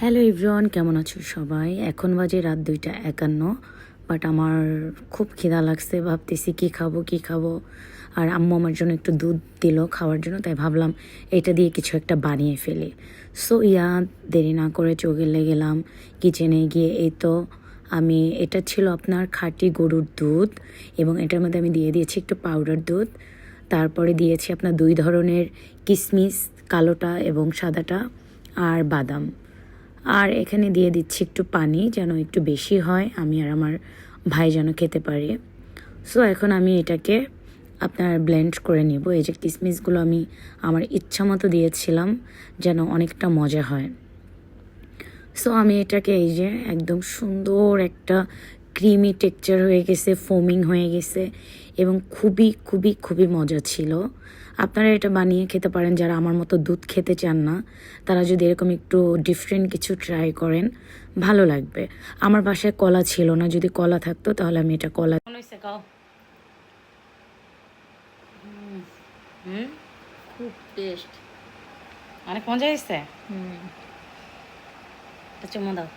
Hello everyone, কেমন আছো সবাই? এখন বাজে রাত 2:51, বাট আমার খুব খিদা লাগছে। ভাবতেছি কি খাবো। আর আম্মু আমার জন্য একটু দুধ দিল খাওয়ার জন্য, তাই ভাবলাম এটা দিয়ে কিছু একটা বানিয়ে ফেলি। সো দেরি না করে চলে গেলাম কিচেনে। গিয়ে এই তো এটা ছিল আপনার খাঁটি গরুর দুধ, এবং এটার মধ্যে আমি দিয়ে দিয়েছি একটু পাউডার দুধ। তারপরে দিয়েছি আপনার 2 ধরনের কিশমিশ, কালোটা এবং সাদাটা, আর বাদাম। আর এখানে দিয়ে দিচ্ছি একটু পানি, যেন একটু বেশি হয়, আমি আর আমার ভাই যেন খেতে পারি। সো এখন আমি এটাকে আপনার ব্লেন্ড করে নিব। এই যে কিশমিশগুলো আমি আমার ইচ্ছা মতো দিয়েছিলাম যেন অনেকটা মজা হয়। সো আমি এটাকে এই যে একদম সুন্দর একটা ক্রিমি টেক্সচার হয়ে গেছে, ফোমিং হয়ে গেছে, এবং খুবই খুবই খুবই মজা ছিল। আপনারা এটা বানিয়ে খেতে পারেন যারা আমার মতো দুধ খেতে চান না। তারা যদি এরকম একটু ডিফারেন্ট কিছু ট্রাই করেন, ভালো লাগবে। আমার বাসায় কলা ছিল না, যদি কলা থাকতো তাহলে আমি এটা কলা। খুব টেস্ট। অনেক মজা হয়েছে। চুমো দাও।